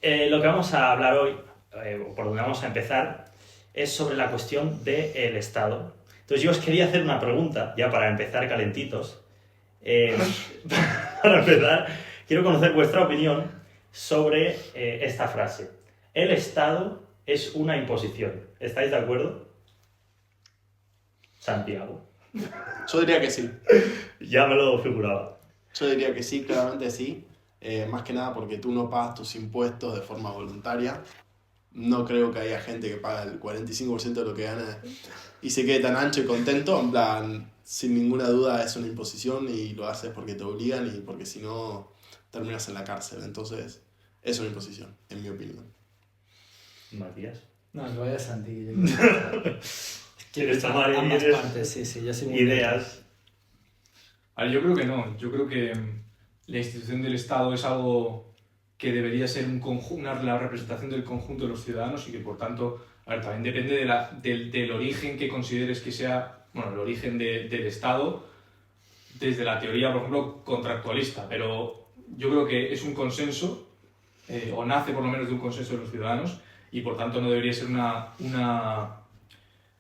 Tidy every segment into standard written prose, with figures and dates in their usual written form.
Lo que vamos a hablar hoy, o por donde vamos a empezar, es sobre la cuestión del Estado. Entonces yo os quería hacer una pregunta, ya para empezar calentitos. Eh, para empezar, quiero conocer vuestra opinión sobre esta frase. El Estado es una imposición. ¿Estáis de acuerdo? Santiago. Yo diría que sí. Ya me lo figuraba. Yo diría que sí, claramente sí. Más que nada porque tú no pagas tus impuestos de forma voluntaria. No creo que haya gente que paga el 45% de lo que gana y se quede tan ancho y contento. En plan, sin ninguna duda es una imposición y lo haces porque te obligan y porque si no terminas en la cárcel. Entonces, es una imposición, en mi opinión. Matías. No, que vaya Santi. ¿Quieres tomar ambas partes, sí, yo soy muy ideas? A ver, yo creo que no. Yo creo que la institución del Estado es algo que debería ser la representación del conjunto de los ciudadanos y que, por tanto, a ver, también depende del origen que consideres que sea, bueno, el origen del Estado desde la teoría, por ejemplo, contractualista. Pero yo creo que es un consenso, o nace por lo menos de un consenso de los ciudadanos, y por tanto no debería ser una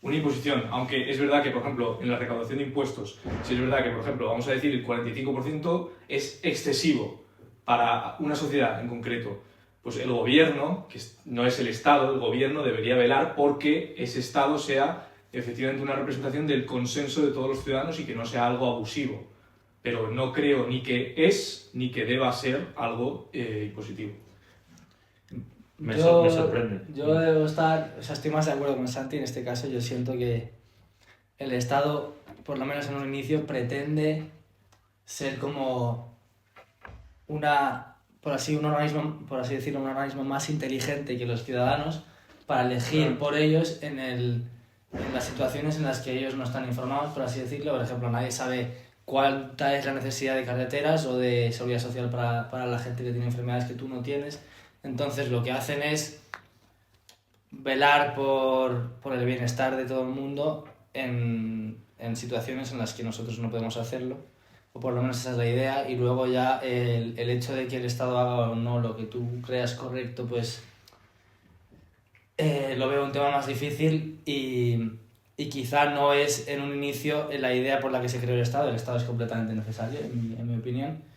imposición, aunque es verdad que, por ejemplo, en la recaudación de impuestos, si es verdad que, por ejemplo, vamos a decir el 45% es excesivo para una sociedad en concreto, pues el gobierno, que no es el Estado, el gobierno debería velar porque ese Estado sea efectivamente una representación del consenso de todos los ciudadanos y que no sea algo abusivo. Pero no creo ni que es ni que deba ser algo impositivo. Me sorprende. Yo debo estar, o sea, estoy más de acuerdo con Santi en este caso. Yo siento que el Estado, por lo menos en un inicio, pretende ser como por así decirlo, un organismo más inteligente que los ciudadanos para elegir por ellos en las situaciones en las que ellos no están informados, por así decirlo. Por ejemplo, nadie sabe cuánta es la necesidad de carreteras o de seguridad social para la gente que tiene enfermedades que tú no tienes. Entonces lo que hacen es velar por el bienestar de todo el mundo en situaciones en las que nosotros no podemos hacerlo, o por lo menos esa es la idea, y luego ya el hecho de que el Estado haga o no lo que tú creas correcto, pues lo veo un tema más difícil y quizá no es en un inicio la idea por la que se creó el Estado es completamente necesario, en mi opinión.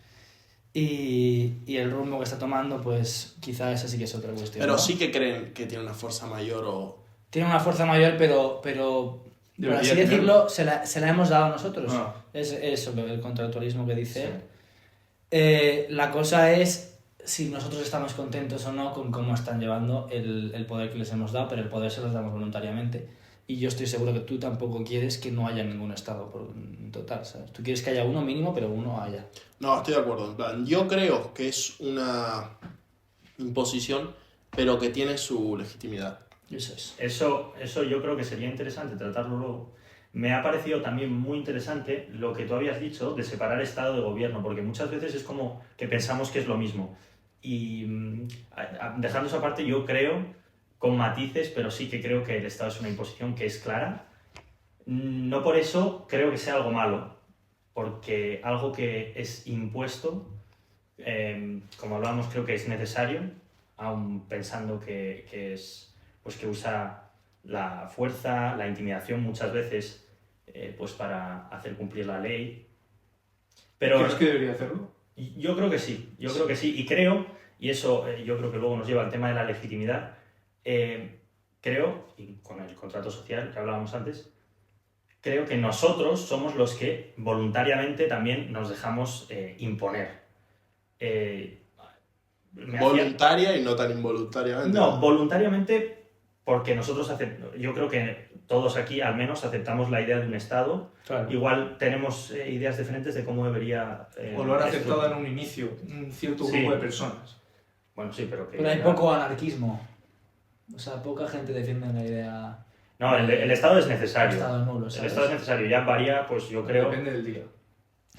Y el rumbo que está tomando, pues quizá esa sí que es otra cuestión. Pero ¿no? sí que creen que tiene una fuerza mayor o... Tiene una fuerza mayor, pero por así decirlo, se la hemos dado nosotros. Ah. Es eso, el contractualismo que dice. Sí. La cosa es si nosotros estamos contentos o no con cómo están llevando el poder que les hemos dado, pero el poder se los damos voluntariamente. Y yo estoy seguro que tú tampoco quieres que no haya ningún Estado en total, ¿sabes? Tú quieres que haya uno mínimo, pero uno haya. No, estoy de acuerdo. En plan, yo creo que es una imposición, pero que tiene su legitimidad. Eso es. Eso yo creo que sería interesante tratarlo luego. Me ha parecido también muy interesante lo que tú habías dicho de separar Estado de gobierno, porque muchas veces es como que pensamos que es lo mismo. Y dejando esa parte, yo creo, con matices, pero sí que creo que el Estado es una imposición que es clara. No por eso creo que sea algo malo, porque algo que es impuesto, como hablábamos, creo que es necesario, aun pensando que es, pues que usa la fuerza, la intimidación muchas veces, pues para hacer cumplir la ley. Pero ¿Crees que debería hacerlo? yo creo que sí, y creo, y eso yo creo que luego nos lleva al tema de la legitimidad, creo, y con el contrato social que hablábamos antes, creo que nosotros somos los que voluntariamente también nos dejamos imponer. Voluntaria y no tan involuntariamente. No, voluntariamente porque nosotros yo creo que todos aquí al menos aceptamos la idea de un Estado. Claro. Igual tenemos ideas diferentes de cómo debería... O lo han aceptado en un inicio, un cierto Sí. grupo de personas. Bueno, sí, pero que... Pero hay poco anarquismo. O sea, poca gente defiende la idea. No, el Estado es necesario. El Estado nulo, El ¿sabes? Estado es necesario. Ya varía, pues yo creo... Depende del día.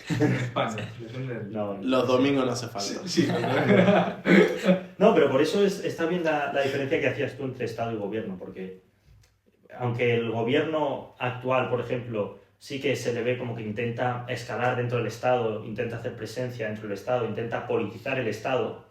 En España, depende del día. No, Los domingos no hace falta. Sí. no, pero por eso está bien la diferencia que hacías tú entre Estado y Gobierno, porque aunque el Gobierno actual, por ejemplo, sí que se le ve como que intenta escalar dentro del Estado, intenta hacer presencia dentro del Estado, intenta politizar el Estado,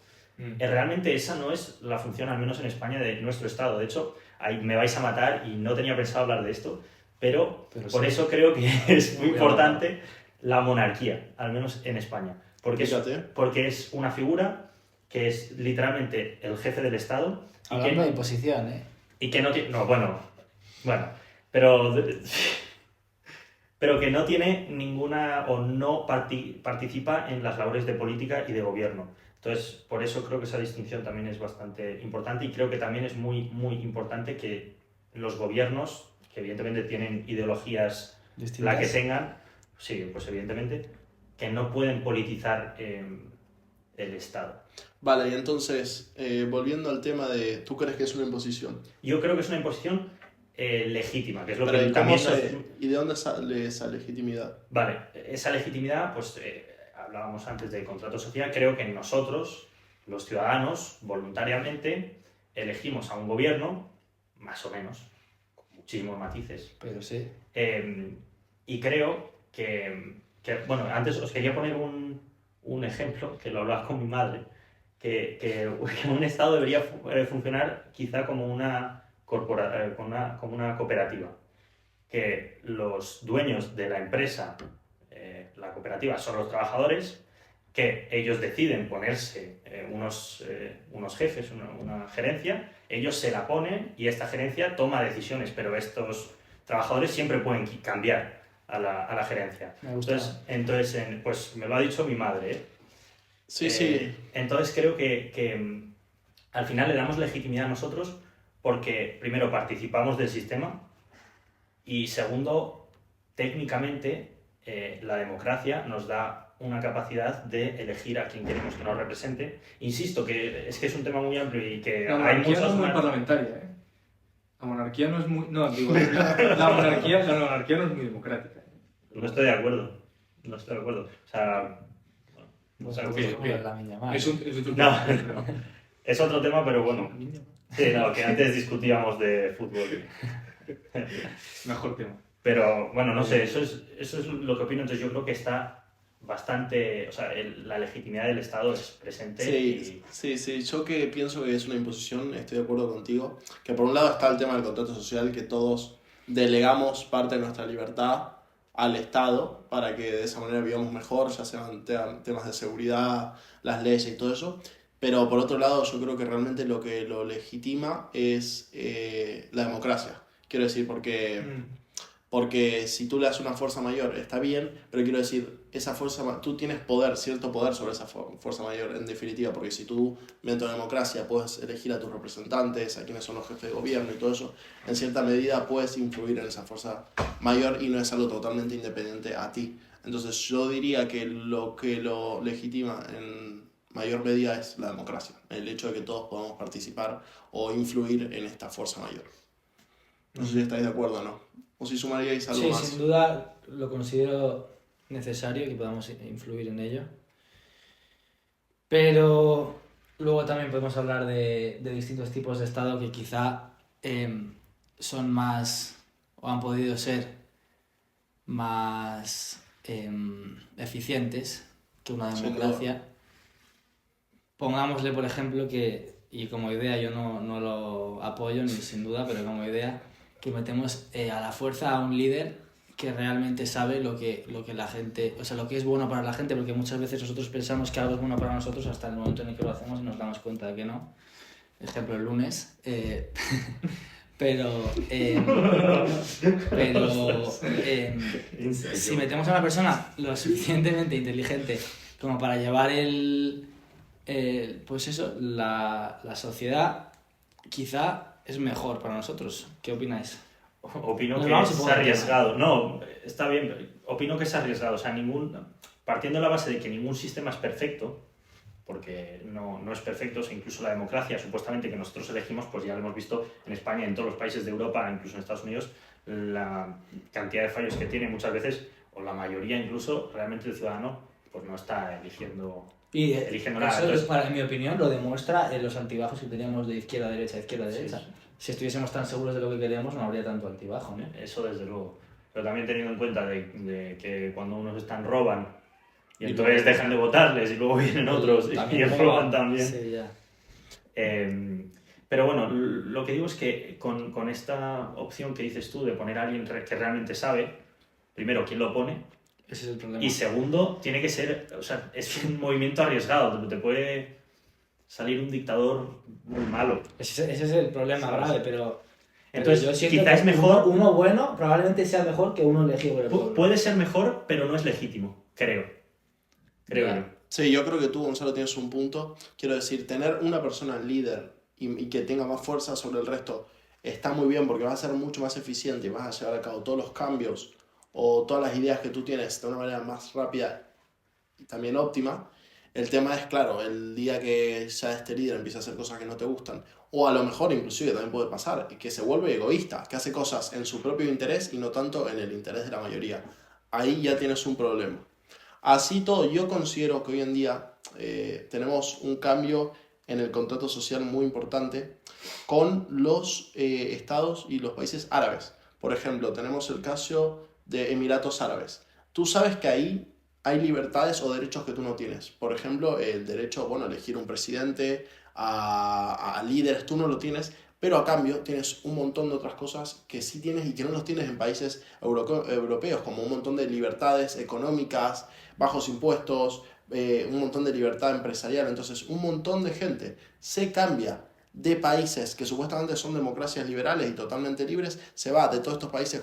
Realmente esa no es la función, al menos en España, de nuestro Estado. De hecho, ahí me vais a matar y no tenía pensado hablar de esto, pero por sí. eso creo que es muy importante la monarquía, al menos en España. Porque es una figura que es literalmente el jefe del Estado. Hablando de imposición, ¿eh? Y que no tiene... No, bueno, pero que no tiene ninguna o no participa en las labores de política y de gobierno. Entonces, por eso creo que esa distinción también es bastante importante y creo que también es muy, muy importante que los gobiernos, que evidentemente tienen ideologías, ¿distintas? la que tengan, sí, pues evidentemente, que no pueden politizar el Estado. Vale, y entonces, volviendo al tema de, ¿tú crees que es una imposición? Yo creo que es una imposición legítima, que es lo Pero que ¿y también ¿y de dónde sale esa legitimidad? Vale, esa legitimidad, pues hablábamos antes de contrato social, creo que nosotros, los ciudadanos, voluntariamente elegimos a un gobierno, más o menos, con muchísimos matices. Pero sí. Y creo bueno, antes os quería poner un ejemplo, que lo hablaba con mi madre, que un Estado debería funcionar quizá como una cooperativa, que los dueños de la empresa, la cooperativa, son los trabajadores, que ellos deciden ponerse unos jefes, una gerencia, ellos se la ponen y esta gerencia toma decisiones, pero estos trabajadores siempre pueden cambiar a la gerencia. Me gusta. Entonces, pues me lo ha dicho mi madre, ¿eh? Sí. Entonces creo que al final le damos legitimidad a nosotros porque, primero, participamos del sistema y, segundo, técnicamente la democracia nos da una capacidad de elegir a quien queremos que nos represente. Insisto que es un tema muy amplio y que La hay monarquía no muchos... es muy parlamentaria, ¿eh? La monarquía no es muy... No, digo, la monarquía no es muy democrática. No estoy de acuerdo. O sea... Pues o sea, pues, que- como la Lamine Yamal. Es otro No. tema. Es otro tema, pero bueno. Sí, no, que antes discutíamos de fútbol. Mejor tema. Pero bueno, no sé, eso es lo que opino. Entonces yo creo que está bastante... O sea, la legitimidad del Estado es presente. Sí. Yo que pienso que es una imposición, estoy de acuerdo contigo. Que por un lado está el tema del contrato social, que todos delegamos parte de nuestra libertad al Estado para que de esa manera vivamos mejor, ya sean temas de seguridad, las leyes y todo eso. Pero por otro lado, yo creo que realmente lo que lo legitima es la democracia. Quiero decir, porque si tú le das una fuerza mayor está bien, pero quiero decir, esa fuerza, tú tienes cierto poder sobre esa fuerza mayor en definitiva, porque si tú, mediante la democracia, puedes elegir a tus representantes, a quienes son los jefes de gobierno y todo eso, en cierta medida puedes influir en esa fuerza mayor y no es algo totalmente independiente a ti. Entonces yo diría que lo legitima en mayor medida es la democracia, el hecho de que todos podamos participar o influir en esta fuerza mayor. No sé si estáis de acuerdo o no. O si sumaríais algo Sí, más. sin duda lo considero necesario que podamos influir en ello. Pero luego también podemos hablar de distintos tipos de Estado que quizá son más, o han podido ser más eficientes que una Sin democracia. Pongámosle, por ejemplo, que, y como idea yo no lo apoyo ni sin duda, pero como idea, que metemos a la fuerza a un líder que realmente sabe lo que la gente, o sea, lo que es bueno para la gente, porque muchas veces nosotros pensamos que algo es bueno para nosotros hasta el momento en el que lo hacemos y nos damos cuenta de que no. Ejemplo, el lunes. Pero si metemos a una persona lo suficientemente inteligente como para llevar pues eso, la sociedad quizá es mejor para nosotros. ¿Qué opináis? Opino Nos que vamos es un poco al tema. arriesgado. No, está bien, pero opino que es arriesgado. O sea, partiendo de la base de que ningún sistema es perfecto, porque no es perfecto, o sea, incluso la democracia, supuestamente, que nosotros elegimos, pues ya lo hemos visto en España, en todos los países de Europa, incluso en Estados Unidos, la cantidad de fallos que tiene muchas veces, o la mayoría incluso, realmente el ciudadano pues no está eligiendo nada. Eso, Entonces, para mi opinión, lo demuestra en los altibajos que teníamos de izquierda a derecha, izquierda a derecha. Sí. Si estuviésemos tan seguros de lo que queríamos, no habría tanto altibajo, ¿no? eso desde luego. Pero también teniendo en cuenta de que cuando unos roban Y entonces dejan de votarles y luego vienen otros y roban también. Sí, ya. Pero bueno, lo que digo es que con esta opción que dices tú de poner a alguien que realmente sabe, primero, ¿quién lo pone? Ese es el problema. Y segundo, tiene que ser, o sea, es un movimiento arriesgado, te puede salir un dictador muy malo. Ese es el problema ¿Sabes? grave, pero Entonces, yo siento quizás es que mejor, uno bueno probablemente sea mejor que uno elegido por el pueblo. puede ser mejor, pero no es legítimo, creo Ya. yo. Sí, yo creo que tú, Gonzalo, tienes un punto. Quiero decir, tener una persona líder y que tenga más fuerza sobre el resto está muy bien porque vas a ser mucho más eficiente y vas a llevar a cabo todos los cambios o todas las ideas que tú tienes de una manera más rápida y también óptima. El tema es, claro, el día que ya este líder empieza a hacer cosas que no te gustan, o a lo mejor inclusive también puede pasar, que se vuelve egoísta, que hace cosas en su propio interés y no tanto en el interés de la mayoría. Ahí ya tienes un problema. Así todo, yo considero que hoy en día tenemos un cambio en el contrato social muy importante con los estados y los países árabes. Por ejemplo, tenemos el caso de Emiratos Árabes. Tú sabes que ahí hay libertades o derechos que tú no tienes. Por ejemplo, el derecho, bueno, a elegir un presidente, a líderes, tú no lo tienes, pero a cambio tienes un montón de otras cosas que sí tienes y que no los tienes en países europeos, como un montón de libertades económicas, bajos impuestos, un montón de libertad empresarial. Entonces, un montón de gente se cambia de países que supuestamente son democracias liberales y totalmente libres, se va de todos estos países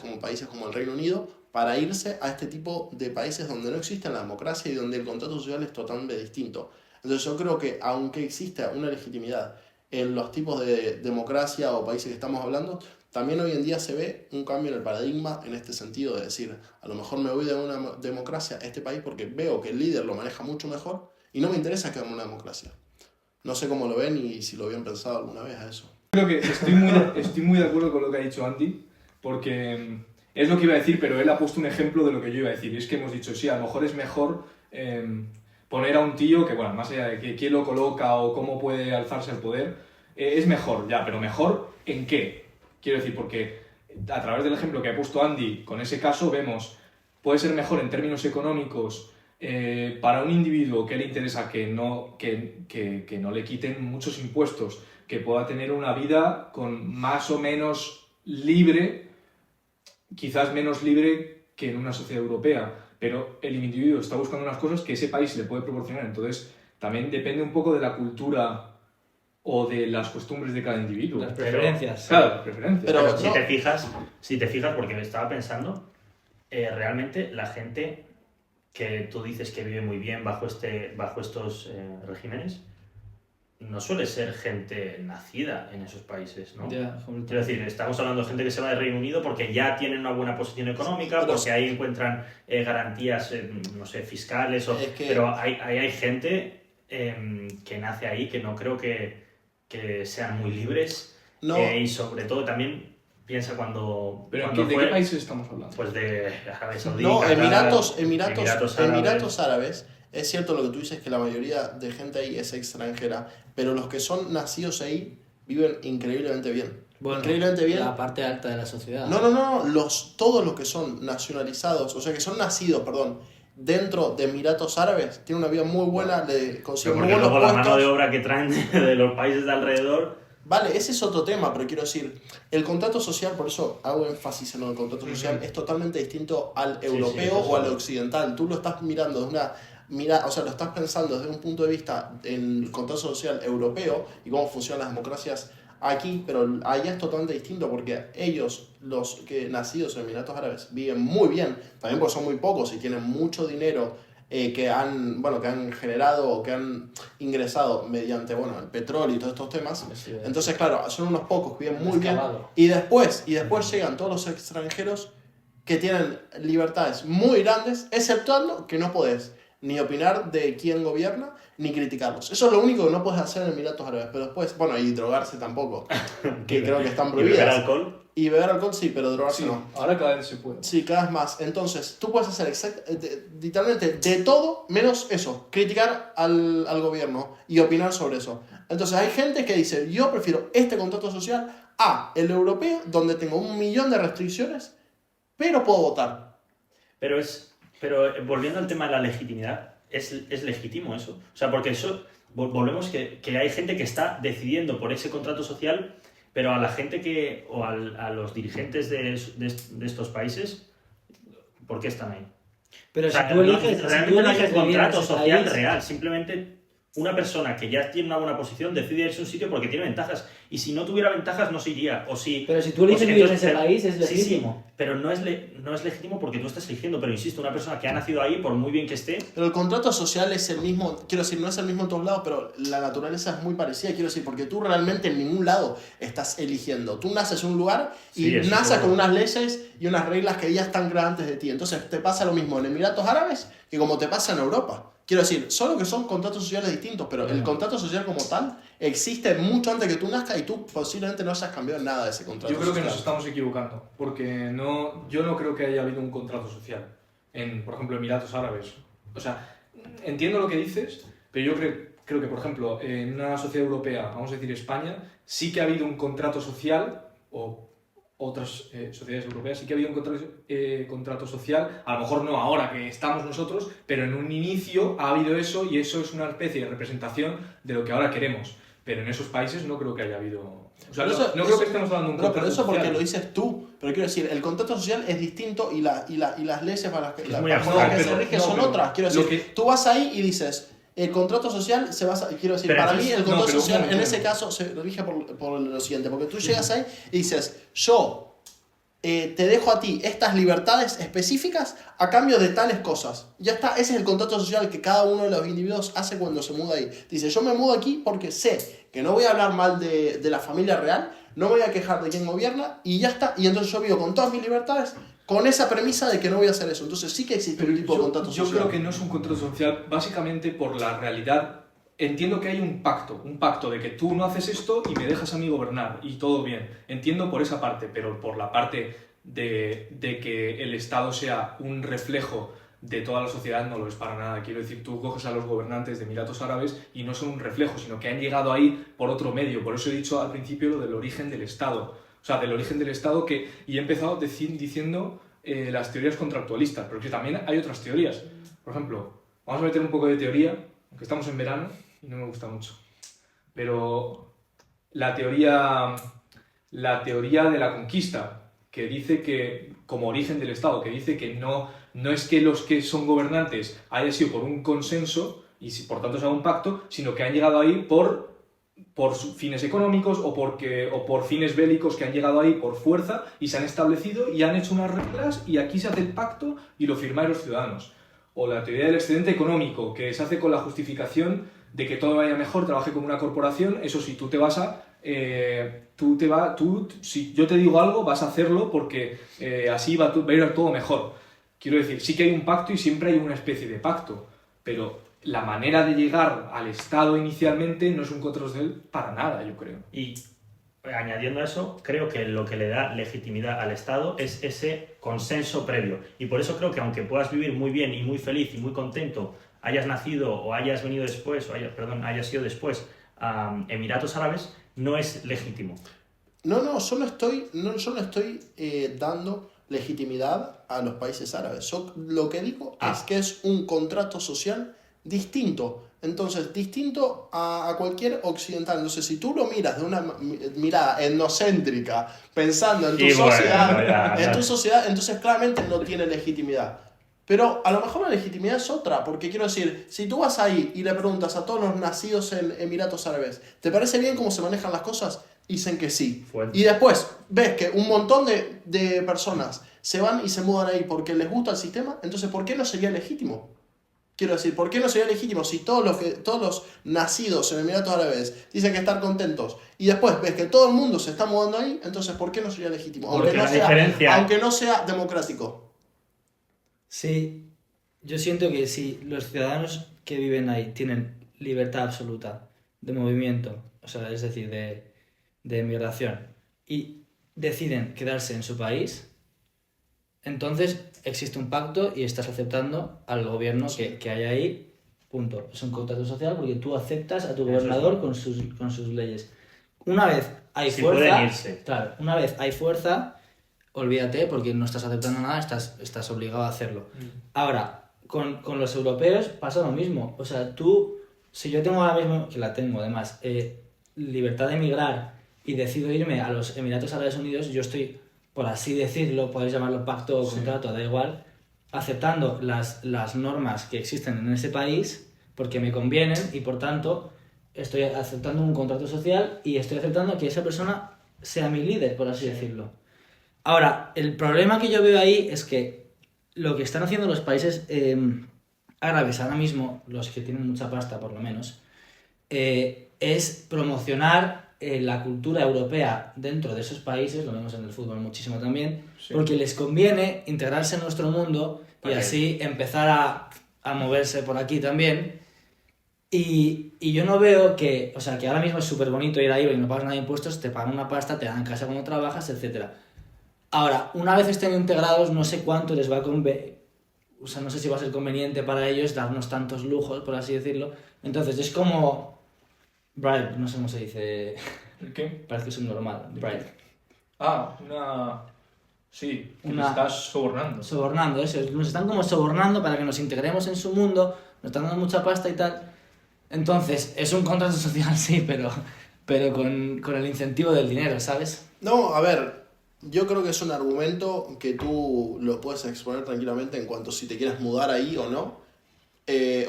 como el Reino Unido para irse a este tipo de países donde no existe la democracia y donde el contrato social es totalmente distinto. Entonces yo creo que aunque exista una legitimidad en los tipos de democracia o países que estamos hablando, también hoy en día se ve un cambio en el paradigma en este sentido de decir, a lo mejor me voy de una democracia a este país porque veo que el líder lo maneja mucho mejor y no me interesa quedarme en una democracia. No sé cómo lo ven y si lo habían pensado alguna vez a eso. Creo que estoy muy de acuerdo con lo que ha dicho Andy, porque es lo que iba a decir, pero él ha puesto un ejemplo de lo que yo iba a decir. Y es que hemos dicho, sí, a lo mejor es mejor poner a un tío que, bueno, más allá de que quién lo coloca o cómo puede alzarse al poder, es mejor, ya, pero ¿mejor en qué? Quiero decir, porque a través del ejemplo que ha puesto Andy, con ese caso vemos, puede ser mejor en términos económicos para un individuo que le interesa que no le quiten muchos impuestos, que pueda tener una vida con más o menos libre, quizás menos libre que en una sociedad europea, pero el individuo está buscando unas cosas que ese país le puede proporcionar. Entonces también depende un poco de la cultura o de las costumbres de cada individuo. Las preferencias. Claro, las preferencias. Pero Pero no. si te fijas, porque me estaba pensando, realmente la gente que tú dices que vive muy bien bajo estos regímenes, no suele ser gente nacida en esos países, ¿no? Ya, Quiero decir, estamos hablando de gente que se va del Reino Unido porque ya tienen una buena posición económica, Pero porque ahí encuentran garantías, no sé, fiscales, Es que- pero hay gente que nace ahí que no creo que sean muy libres. No. Y sobre todo también piensa cuando Pero cuando ¿de qué países estamos hablando? pues de Arabia Saudita, No, Qatar, Emiratos Árabes, es cierto lo que tú dices que la mayoría de gente ahí es extranjera, pero los que son nacidos ahí viven increíblemente bien. Bueno, Increíblemente bien. la parte alta de la sociedad. No, todos los que son nacionalizados, o sea que son nacidos, dentro de Emiratos Árabes, tienen una vida muy buena, le pero consiguen muy porque buenos luego la mano de puestos. obra que traen de los países de alrededor. Vale, ese es otro tema, pero quiero decir, el contrato social, por eso hago énfasis en el contrato social, es totalmente distinto al europeo eso o al sí. occidental. Tú lo estás mirando o sea, lo estás pensando desde un punto de vista en el contrato social europeo y cómo funcionan las democracias aquí, pero allá es totalmente distinto porque ellos, los que nacidos en Emiratos Árabes, viven muy bien, también porque son muy pocos y tienen mucho dinero que han generado o que han ingresado mediante el petróleo y todos estos temas. Sí, Entonces, claro, son unos pocos que viven muy bien. excavado. Y después llegan todos los extranjeros que tienen libertades muy grandes, exceptuando que no podés ni opinar de quién gobierna, ni criticarlos. Eso es lo único que no puedes hacer en Emiratos Árabes. Pero después, y drogarse tampoco, que creo que están ¿Y beber prohibidas. alcohol? Y beber alcohol sí, pero drogarse Sí, no. ahora cada vez se puede. Sí, cada vez más. Entonces, tú puedes hacer literalmente de todo menos eso, criticar al gobierno y opinar sobre eso. Entonces, hay gente que dice, yo prefiero este contrato social a el europeo, donde tengo 1.000.000 de restricciones, pero puedo votar. Pero volviendo al tema de la legitimidad, es legítimo eso. O sea, porque eso, volvemos que hay gente que está decidiendo por ese contrato social, pero a la gente a los dirigentes de estos países, ¿por qué están ahí? Pero O sea, si tú eliges, realmente no hay un vivir en contrato ese social país, real, simplemente una persona que ya tiene una buena posición decide irse a un sitio porque tiene ventajas, y si no tuviera ventajas no se iría, o si... pero si tú eliges o si vivir en entonces- ese país, es Sí, sí, legítimo. pero no es legítimo porque tú estás eligiendo, pero insisto, una persona que ha nacido ahí, por muy bien que esté, Pero el contrato social es el mismo, quiero decir, no es el mismo en todos lados, pero la naturaleza es muy parecida, quiero decir, porque tú realmente en ningún lado estás eligiendo. Tú naces en un lugar y Sí, eso naces seguro. con unas leyes y unas reglas que ya están creadas antes de ti. Entonces te pasa lo mismo en Emiratos Árabes que como te pasa en Europa. Quiero decir, solo que son contratos sociales distintos, pero el contrato social como tal existe mucho antes que tú nazcas y tú posiblemente no hayas cambiado nada de ese contrato Yo creo que social. nos estamos equivocando, porque yo no creo que haya habido un contrato social en, por ejemplo, Emiratos Árabes. O sea, entiendo lo que dices, pero yo creo que, por ejemplo, en una sociedad europea, vamos a decir España, sí que ha habido un contrato social, o otras sociedades europeas sí que ha habido un contrato social, a lo mejor no ahora que estamos nosotros, pero en un inicio ha habido eso y eso es una especie de representación de lo que ahora queremos. Pero en esos países no creo que haya habido... O sea, Pero no creo que estemos hablando de un Pero contrato eso porque social. lo dices tú. Pero quiero decir, el contrato social es distinto y las leyes para las que, Es las muy bajo abstracto. las que se No, rigen no, son pero otras. Quiero lo decir, que- tú vas ahí y dices, el contrato social se basa... Quiero decir, Pero para entonces- mí el contrato no, pero un social en momento. ese caso se rige por lo siguiente. Porque tú llegas ahí y dices, yo te dejo a ti estas libertades específicas a cambio de tales cosas. Ya está, ese es el contrato social que cada uno de los individuos hace cuando se muda ahí. Dice, yo me mudo aquí porque sé que no voy a hablar mal de la familia real, no me voy a quejar de quién gobierna y ya está. Y entonces yo vivo con todas mis libertades con esa premisa de que no voy a hacer eso. Entonces sí que existe un tipo de contrato yo social. creo que no es un contrato social básicamente por la realidad. Entiendo que hay un pacto de que tú no haces esto y me dejas a mí gobernar y todo bien. Entiendo por esa parte, pero por la parte de que el Estado sea un reflejo de toda la sociedad no lo es para nada. Quiero decir, tú coges a los gobernantes de Emiratos Árabes y no son un reflejo, sino que han llegado ahí por otro medio. Por eso he dicho al principio lo del origen del Estado. O sea, del origen del Estado y he empezado diciendo las teorías contractualistas, pero que también hay otras teorías. Por ejemplo, vamos a meter un poco de teoría, aunque estamos en verano y no me gusta mucho. Pero la teoría de la conquista, que dice que, como origen del Estado, que dice que no es que los que son gobernantes haya sido por un consenso y por tanto sea un pacto, sino que han llegado ahí por fines económicos o por fines bélicos que han llegado ahí por fuerza y se han establecido y han hecho unas reglas y aquí se hace el pacto y lo firmáis los ciudadanos. O la teoría del excedente económico, que se hace con la justificación de que todo vaya mejor, trabaje como una corporación, eso sí, tú si yo te digo algo, vas a hacerlo porque así va a ir todo mejor. Quiero decir, sí que hay un pacto y siempre hay una especie de pacto, pero la manera de llegar al Estado inicialmente no es un contrato social para nada, yo creo. y añadiendo a eso, creo que lo que le da legitimidad al Estado es ese consenso previo. Y por eso creo que aunque puedas vivir muy bien y muy feliz y muy contento, hayas nacido o hayas venido después, hayas ido después a Emiratos Árabes, no es legítimo. No, yo no estoy dando legitimidad a los países árabes. Yo lo que digo es que es un contrato social distinto. Entonces, distinto a cualquier occidental. Entonces, si tú lo miras de una mirada etnocéntrica, pensando en tu Y bueno, sociedad, ya. en tu sociedad, entonces claramente no tiene legitimidad. Pero a lo mejor la legitimidad es otra, porque quiero decir, si tú vas ahí y le preguntas a todos los nacidos en Emiratos Árabes, ¿te parece bien cómo se manejan las cosas? Dicen que sí. Fuerte. Y después ves que un montón de personas se van y se mudan ahí porque les gusta el sistema, entonces ¿por qué no sería legítimo? Quiero decir, ¿por qué no sería legítimo si todos los nacidos en Emiratos Árabes dicen que están contentos y después ves que todo el mundo se está mudando ahí, entonces ¿por qué no sería legítimo? Porque la diferencia- Aunque no sea democrático. Sí, yo siento que si los ciudadanos que viven ahí tienen libertad absoluta de movimiento, o sea, es decir, de migración, y deciden quedarse en su país, entonces existe un pacto y estás aceptando al gobierno que hay ahí, punto. Es un contrato social porque tú aceptas a tu gobernador con sus leyes. Una vez hay Si fuerza, pueden irse. claro, una vez hay fuerza, olvídate porque no estás aceptando nada, estás obligado a hacerlo. Ahora, con los europeos pasa lo mismo. O sea, si yo tengo ahora mismo, que la tengo además, libertad de emigrar y decido irme a los Emiratos Árabes Unidos, yo estoy, por así decirlo, podéis llamarlo pacto o contrato, da igual, aceptando las normas que existen en ese país porque me convienen y por tanto estoy aceptando un contrato social y estoy aceptando que esa persona sea mi líder, por así decirlo. Ahora, el problema que yo veo ahí es que lo que están haciendo los países árabes ahora mismo, los que tienen mucha pasta por lo menos, es promocionar la cultura europea dentro de esos países, lo vemos en el fútbol muchísimo también, porque les conviene integrarse en nuestro mundo y así empezar a moverse por aquí también. Y yo no veo que, o sea, que ahora mismo es súper bonito ir ahí y no pagas nada de impuestos, te pagan una pasta, te dan casa cuando trabajas, etc. Ahora, una vez estén integrados, no sé cuánto les va a o sea, no sé si va a ser conveniente para ellos darnos tantos lujos, por así decirlo. Entonces, es como... bribe, no sé cómo se dice. ¿Qué? Parece que es un normal. Bribe. Sí, que te estás sobornando. Sobornando, eso. Nos están como sobornando para que nos integremos en su mundo, nos están dando mucha pasta y tal. Entonces, es un contrato social, sí, pero con el incentivo del dinero, ¿sabes? No, a ver, yo creo que es un argumento que tú lo puedes exponer tranquilamente en cuanto si te quieres mudar ahí o no,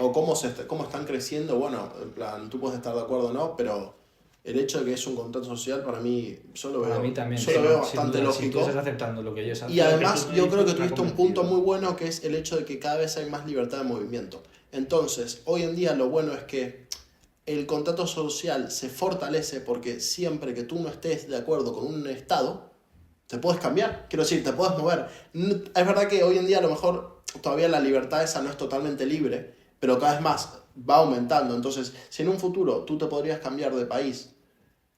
o cómo están creciendo, bueno, en plan, tú puedes estar de acuerdo o no, pero el hecho de que es un contrato social para mí yo lo veo, Para mí también, yo lo veo bastante lógico. Si tú estás aceptando lo que ellos hacen. Y además yo creo que tuviste un punto muy bueno que es el hecho de que cada vez hay más libertad de movimiento. Entonces, hoy en día lo bueno es que el contrato social se fortalece porque siempre que tú no estés de acuerdo con un estado, te puedes cambiar. Quiero decir, te puedes mover. Es verdad que hoy en día a lo mejor todavía la libertad esa no es totalmente libre, pero cada vez más va aumentando. Entonces, si en un futuro tú te podrías cambiar de país,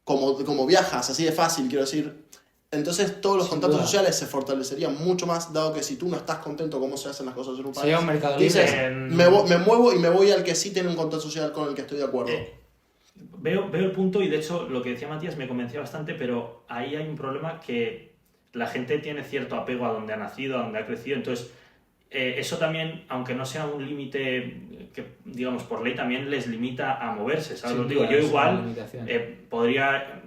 como viajas, así de fácil, quiero decir, entonces todos los contratos sociales se fortalecerían mucho más, dado que si tú no estás contento cómo se hacen las cosas en un país, sería un mercado dices, libre. me muevo y me voy al que sí tiene un contrato social con el que estoy de acuerdo. Veo el punto y de hecho lo que decía Matías me convenció bastante, pero ahí hay un problema que la gente tiene cierto apego a donde ha nacido, a donde ha crecido, entonces eso también, aunque no sea un límite que, digamos, por ley también les limita a moverse, ¿sabes? Lo digo, yo igual podría,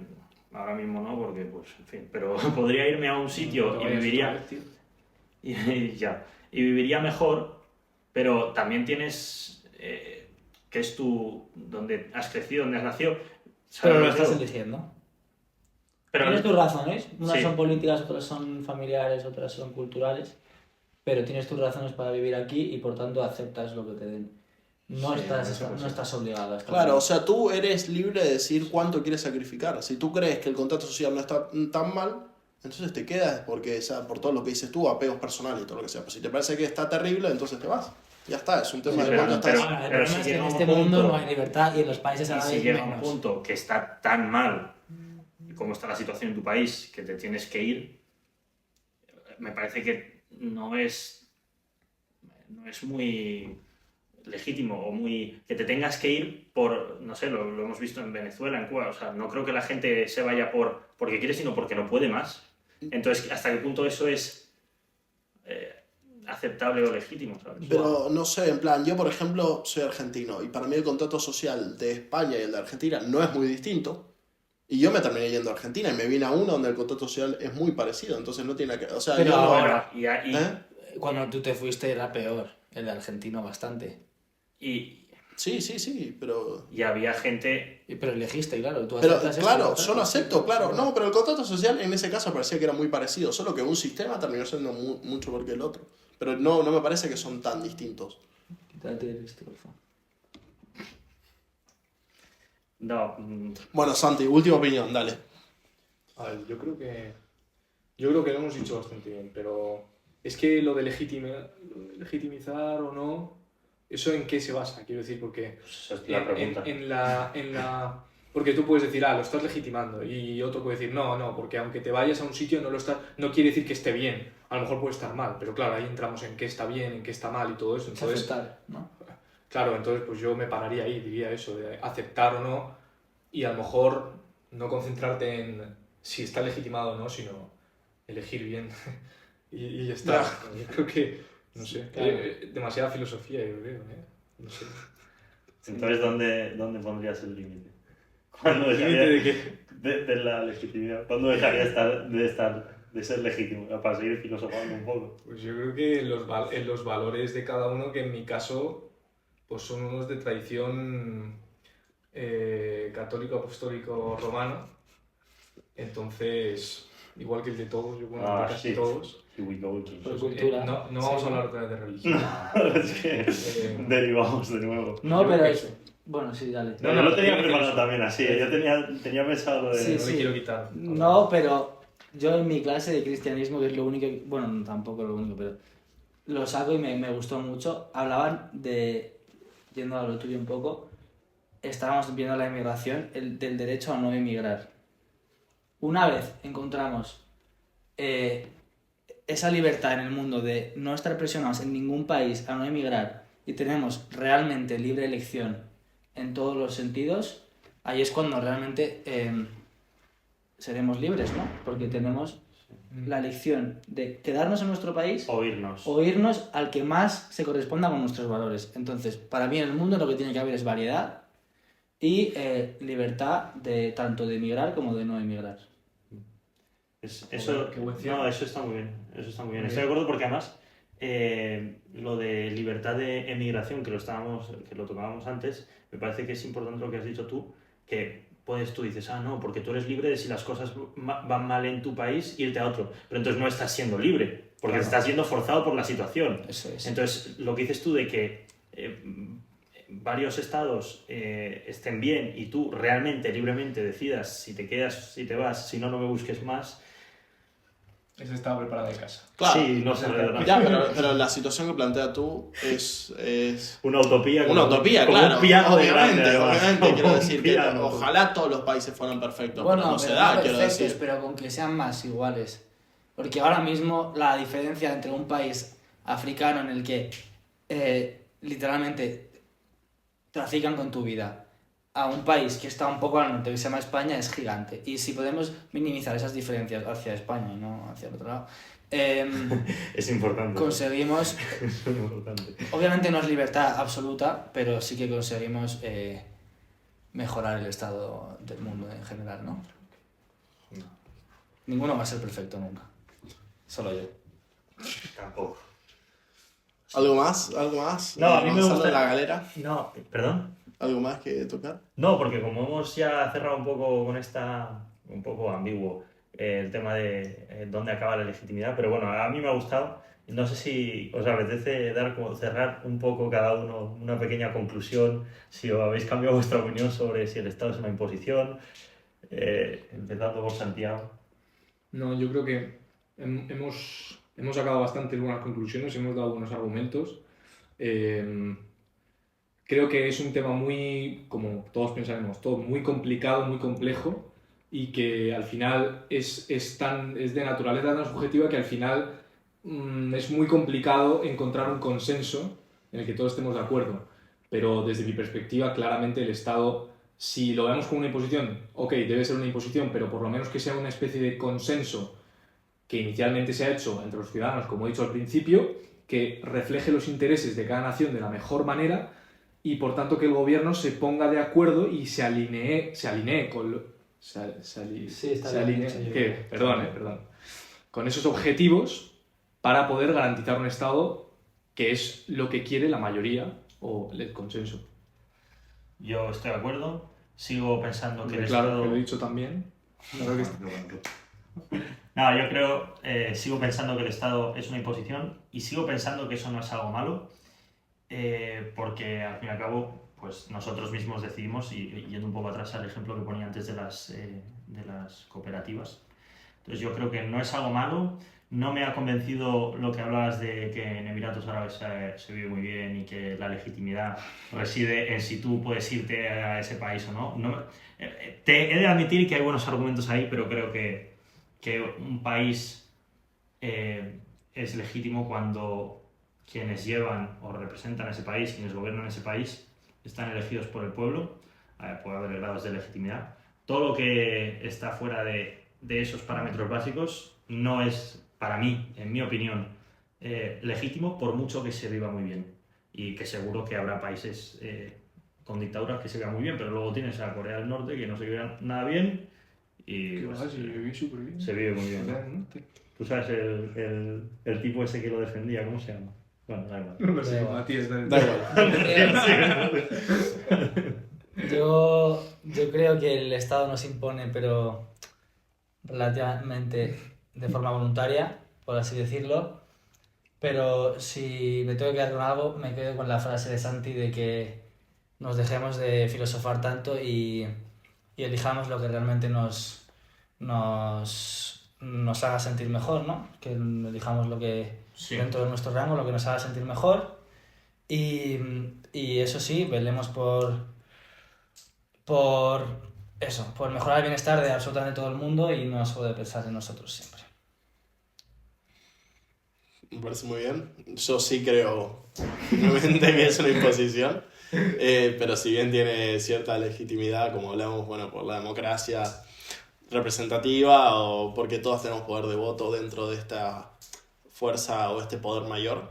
ahora mismo no, porque pues, en fin, pero podría irme a un sitio y viviría... Y viviría mejor, pero también tienes... que es donde has crecido, donde has nacido. Pero lo estás eligiendo. Tienes tus razones, unas sí. son políticas, otras son familiares, otras son culturales, pero tienes tus razones para vivir aquí y por tanto aceptas lo que te den. No estás obligado a estar. Claro, o sea, tú eres libre de decir cuánto quieres sacrificar. Si tú crees que el contrato social no está tan mal, entonces te quedas porque, o sea, por todo lo que dices tú, apegos personales y todo lo que sea. Pero si te parece que está terrible, entonces te vas. Ya está, es un tema de cuánto estás. El problema es que en este mundo no hay libertad y en los países árabes si llega un menos. punto que está tan mal como está la situación en tu país que te tienes que ir, me parece que no es muy legítimo o muy que te tengas que ir por, no sé, lo hemos visto en Venezuela, en Cuba, o sea, no creo que la gente se vaya porque quiere, sino porque no puede más. Entonces, ¿hasta qué punto eso es aceptable o legítimo, ¿sabes? Pero no sé, en plan, yo por ejemplo soy argentino y para mí el contrato social de España y el de Argentina no es muy distinto. Y yo me terminé yendo a Argentina y me vine a uno donde el contrato social es muy parecido, entonces no tiene que... O sea, pero yo no... ahora, cuando tú te fuiste era peor, el de argentino bastante. Sí, pero... Y había gente... Pero elegiste, claro, tú Pero aceptas claro, esto, yo lo acepto, claro. No, pero el contrato social en ese caso parecía que era muy parecido, solo que un sistema terminó siendo mucho peor que el otro. Pero no me parece que son tan distintos. Quítate esto, por favor. No, Bueno, Santi, última opinión, dale. A ver, yo creo que lo hemos dicho bastante bien, pero es que lo de legitimizar o no, ¿eso en qué se basa? Quiero decir, porque esa es la pregunta. porque tú puedes decir, lo estás legitimando, y otro puede decir, no, porque aunque te vayas a un sitio no quiere decir que esté bien, a lo mejor puede estar mal, pero claro, ahí entramos en qué está bien, en qué está mal y todo eso. Entonces, aceptar, ¿no? Claro, entonces pues yo me pararía ahí, diría eso, de aceptar o no, y a lo mejor no concentrarte en si está legitimado o no, sino elegir bien y ya está. Yo creo que No sé, Claro. demasiada filosofía, yo creo, no sé. Entonces, ¿dónde pondrías el límite? ¿Cuándo ¿El dejaría límite de qué? de la legitimidad? ¿Cuándo dejaría de ser legítimo? Para seguir filosofando un poco. Pues yo creo que en los valores de cada uno, que en mi caso pues son unos de tradición católico, apostólico, romano. Entonces, igual que el de todos, yo bueno, el de casi Sí. todos. Here we go again. Por cultura. No vamos a Sí. hablar otra vez de religión. Es que derivamos de nuevo. No, Yo pero qué es... sé. Bueno, sí, dale. No, yo lo tenía tiene preparado que- también así. Yo tenía pensado lo de... Sí, No sí. le quiero quitar. No, pero yo en mi clase de cristianismo, que es lo único, bueno, no, tampoco lo único, pero lo saco y me gustó mucho, hablaban de, yendo a lo tuyo un poco, estábamos viendo la inmigración, del derecho a no emigrar. Una vez encontramos esa libertad en el mundo de no estar presionados en ningún país a no emigrar y tenemos realmente libre elección en todos los sentidos, ahí es cuando realmente seremos libres, ¿no? Porque tenemos la elección de quedarnos en nuestro país Oírnos. o irnos al que más se corresponda con nuestros valores. Entonces, para mí en el mundo lo que tiene que haber es variedad y libertad de tanto de emigrar como de no emigrar. Eso, Qué buen cierre. no, eso está muy bien. Eso está muy bien. Muy Estoy de bien. acuerdo porque además lo de libertad de emigración, que lo tocábamos antes, me parece que es importante lo que has dicho tú, que tú dices, no, porque tú eres libre de si las cosas van mal en tu país, irte a otro. Pero entonces no estás siendo libre, porque Claro. estás siendo forzado por la situación. Eso es. Entonces, lo que dices tú de que varios estados estén bien y tú realmente, libremente decidas si te quedas, si te vas, si no, no me busques más. Ese estaba preparado de casa. Claro. Sí, no sé, de verdad. Ya, pero la situación que plantea tú es Una utopía. una utopía, como claro. un piano de Obviamente, grande, además. obviamente, quiero Como un decir que piano. ojalá todos los países fueran perfectos, Bueno, pero no se pero da, no quiero perfectos, decir. pero con que sean más iguales. Porque ahora mismo la diferencia entre un país africano en el que literalmente trafican con tu vida a un país que está un poco al norte, que se llama España, es gigante. Y si podemos minimizar esas diferencias hacia España y no hacia el otro lado, Es importante. conseguimos... Es importante. Obviamente no es libertad absoluta, pero sí que conseguimos mejorar el estado del mundo en general, ¿no? Ninguno va a ser perfecto nunca. Solo yo. Tampoco. ¿Algo más? ¿Algo más? No, a mí me Gonzalo, gusta- de la galera. No, ¿perdón? ¿Algo más que tocar? No, porque como hemos ya cerrado un poco con un poco ambiguo, el tema de dónde acaba la legitimidad, pero bueno, a mí me ha gustado. No sé si os apetece cerrar un poco cada uno una pequeña conclusión, si os habéis cambiado vuestra opinión sobre si el Estado es una imposición, empezando por Santiago. No, yo creo que hemos sacado bastante buenas conclusiones, hemos dado buenos argumentos. Creo que es un tema muy, como todos pensaremos, todo muy complicado, muy complejo y que al final es de naturaleza tan subjetiva que al final es muy complicado encontrar un consenso en el que todos estemos de acuerdo. Pero desde mi perspectiva, claramente el Estado, si lo vemos como una imposición, ok, debe ser una imposición, pero por lo menos que sea una especie de consenso que inicialmente se ha hecho entre los ciudadanos, como he dicho al principio, que refleje los intereses de cada nación de la mejor manera y por tanto que el gobierno se ponga de acuerdo y se alinee con con esos objetivos para poder garantizar un Estado que es lo que quiere la mayoría o el consenso. Yo estoy de acuerdo, sigo pensando que el Claro, Estado... que lo he dicho también. Claro que No, yo creo, sigo pensando que el Estado es una imposición y sigo pensando que eso no es algo malo, porque al fin y al cabo, pues nosotros mismos decidimos, y yendo un poco atrás al ejemplo que ponía antes de las cooperativas. Entonces yo creo que no es algo malo. No me ha convencido lo que hablabas de que en Emiratos Árabes se vive muy bien y que la legitimidad reside en si tú puedes irte a ese país o no. Te he de admitir que hay buenos argumentos ahí, pero creo que un país es legítimo cuando quienes llevan o representan ese país, quienes gobiernan ese país, están elegidos por el pueblo. Puede haber grados de legitimidad. Todo lo que está fuera de esos parámetros básicos no es, para mí, en mi opinión, legítimo por mucho que se viva muy bien. Y que seguro que habrá países con dictaduras que se vivan muy bien, pero luego tienes a Corea del Norte que no se vive nada bien y ¿Qué pues, va? Si yo viví súper bien. se vive muy bien, ¿no? Corea del Norte. Tú sabes el tipo ese que lo defendía, ¿cómo se llama? Bueno, da igual. No lo sé, Da igual. Matías del... Da igual. Yo creo que el Estado nos impone, pero relativamente de forma voluntaria, por así decirlo. Pero si me tengo que quedar con algo, me quedo con la frase de Santi de que nos dejemos de filosofar tanto y elijamos lo que realmente nos haga sentir mejor, ¿no? Que elijamos lo que Sí. dentro de nuestro rango, lo que nos haga sentir mejor. Y eso sí, velemos por eso, por mejorar el bienestar de absolutamente todo el mundo y no solo de pensar en nosotros siempre. Me parece muy bien. Yo sí creo firmemente que es una imposición, pero si bien tiene cierta legitimidad, como hablamos, bueno, por la democracia representativa o porque todos tenemos poder de voto dentro de esta fuerza o este poder mayor,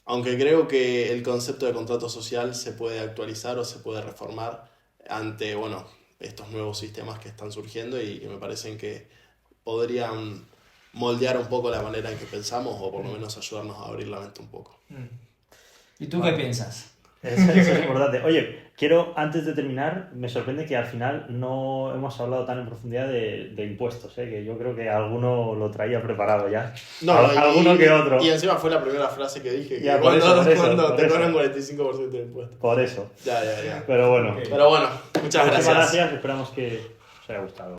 aunque creo que el concepto de contrato social se puede actualizar o se puede reformar ante, bueno, estos nuevos sistemas que están surgiendo y que me parecen que podrían moldear un poco la manera en que pensamos o por lo menos ayudarnos a abrir la mente un poco. ¿Y tú qué piensas? Eso es importante. Oye, quiero, antes de terminar, me sorprende que al final no hemos hablado tan en profundidad de impuestos, que yo creo que alguno lo traía preparado ya. Alguno que otro. Y encima fue la primera frase que dije, que Ya, por eso, cuando por te eso. cobran 45% de impuestos. Por eso. Ya. Pero bueno, Ok. Pero bueno, muchas muchísimas gracias. gracias. Esperamos que os haya gustado.